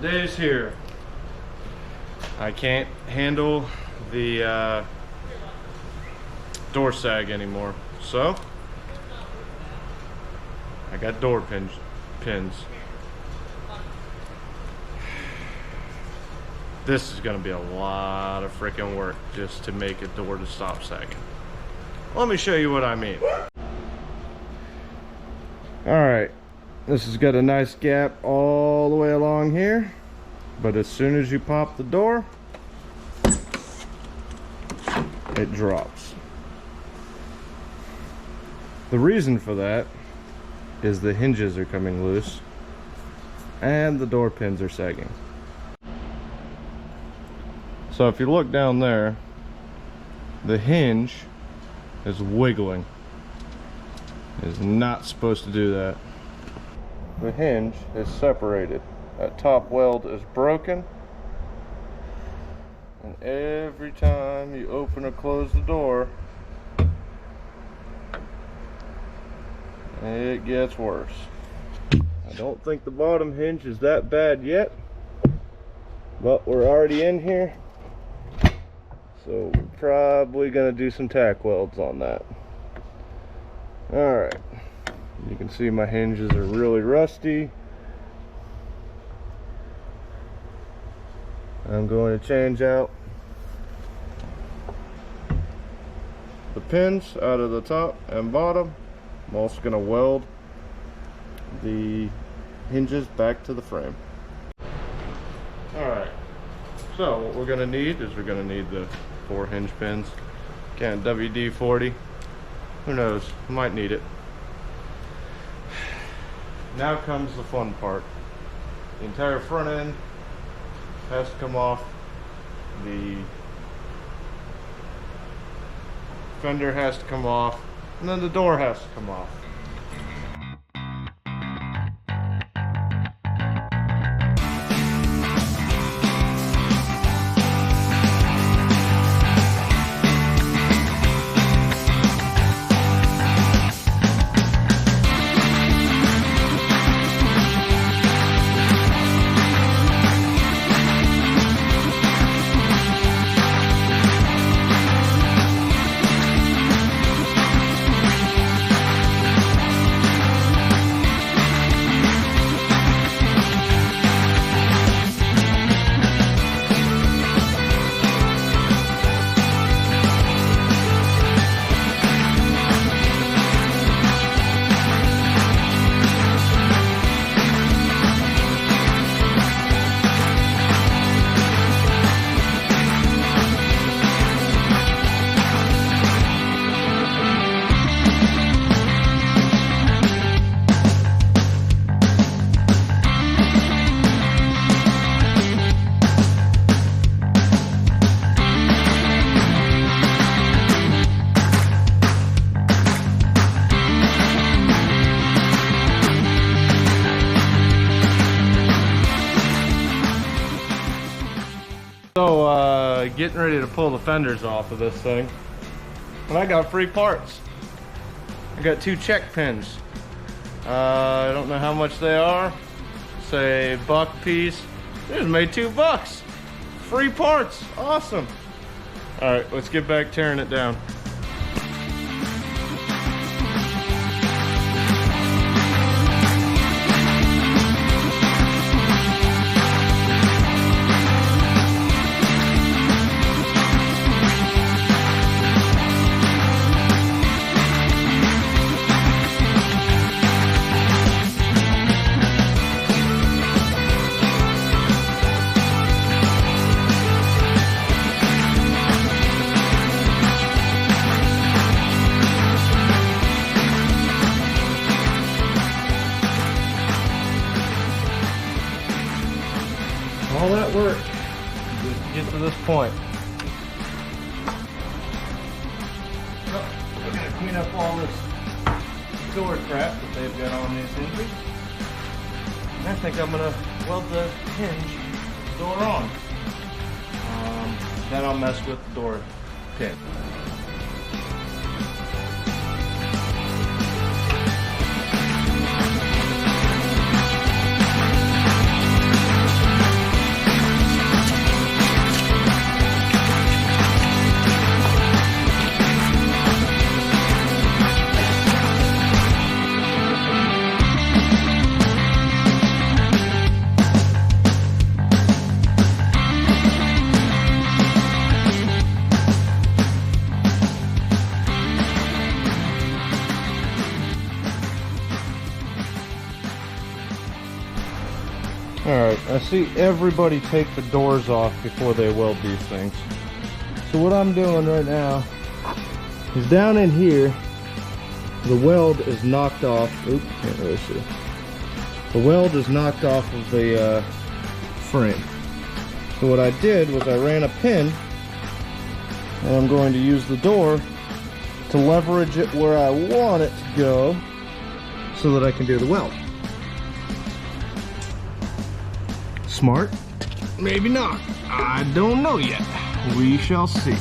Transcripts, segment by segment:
the day's here. I can't handle the door sag anymore, so I got door pins. This is going to be a lot of freaking work just to make a door to stop sagging. Let me show you what I mean. Alright, this has got a nice gap all the way along here, but as soon as you pop the door, it drops. The reason for that is the hinges are coming loose and the door pins are sagging. So if you look down there, the hinge is wiggling. It is not supposed to do that. The hinge is separated. That top weld is broken. And every time you open or close the door, it gets worse. I don't think the bottom hinge is that bad yet, but we're already in here, so we're probably gonna do some tack welds on that. Alright, you can see my hinges are really rusty. I'm going to change out the pins out of the top and bottom. I'm also going to weld the hinges back to the frame. Alright, so what we're going to need is we're going to need the 4 hinge pins. Can't WD-40. Who knows? Might need it. Now comes the fun part. The entire front end has to come off. The fender has to come off, and then the door has to come off. So getting ready to pull the fenders off of this thing, and I got free parts. I got 2 check pins. I don't know how much they are. Say $1 piece. They just made $2. Free parts. Awesome. All right, let's get back tearing it down. All that work just to get to this point. So, we're going to clean up all this door crap that they've got on these hinges. And I think I'm going to weld the hinge door on. Then I'll mess with the door pin. Alright, I see everybody take the doors off before they weld these things. So what I'm doing right now is down in here, the weld is knocked off. Oops, can't really see. The weld is knocked off of the frame. So what I did was I ran a pin, and I'm going to use the door to leverage it where I want it to go so that I can do the weld. Smart? Maybe not. I don't know yet. We shall see.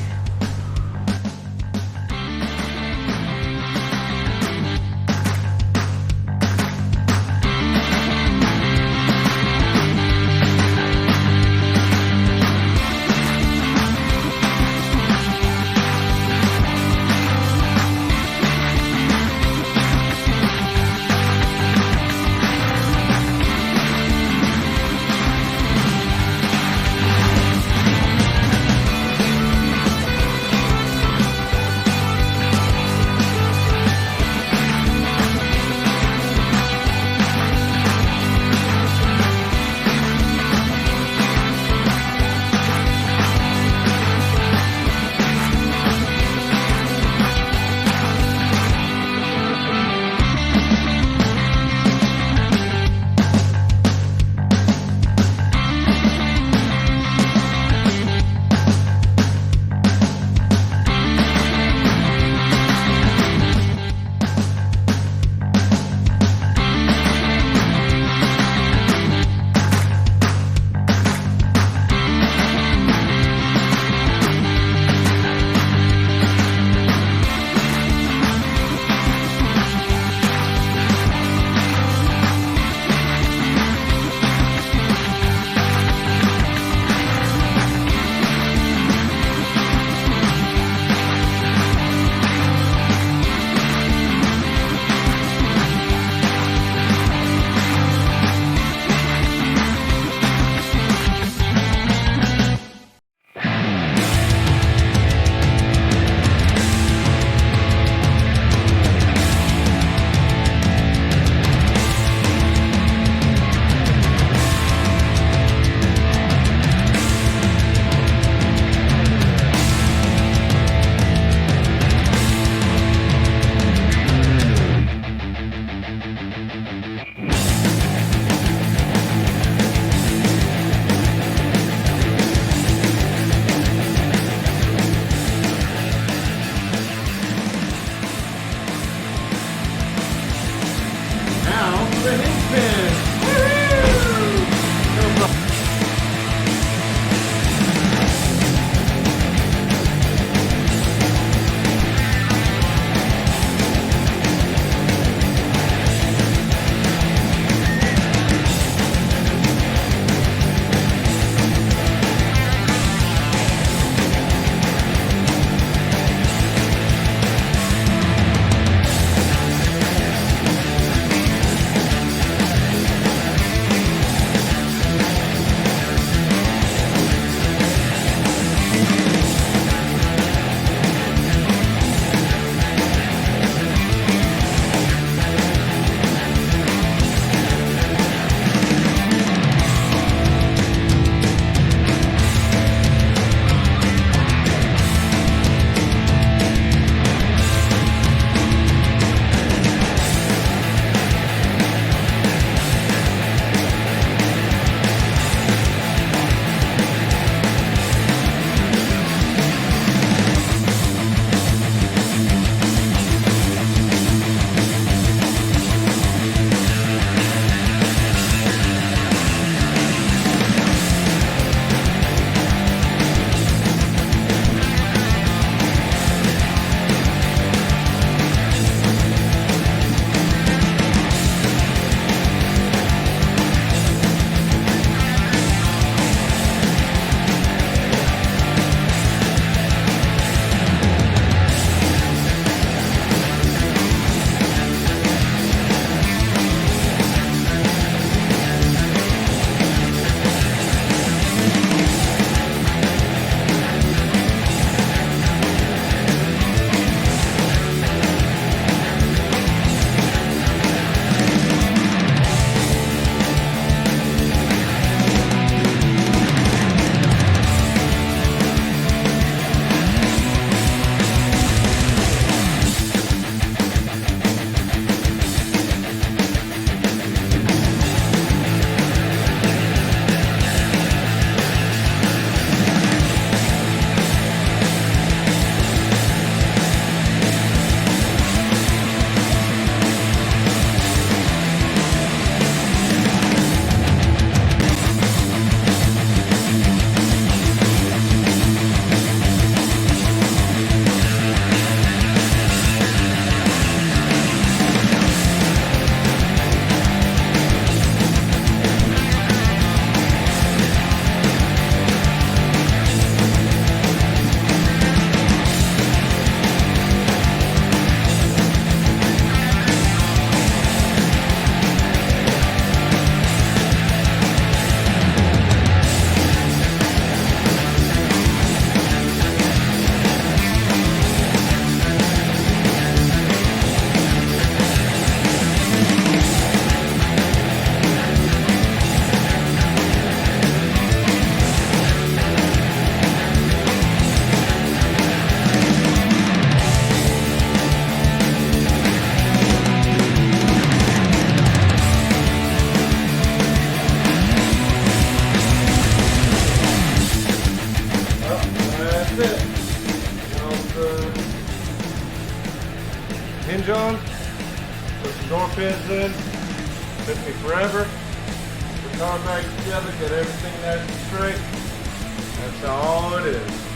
hinge on, put some door pins in. Took me forever. Put the car back together, get everything nice and straight. That's all it is.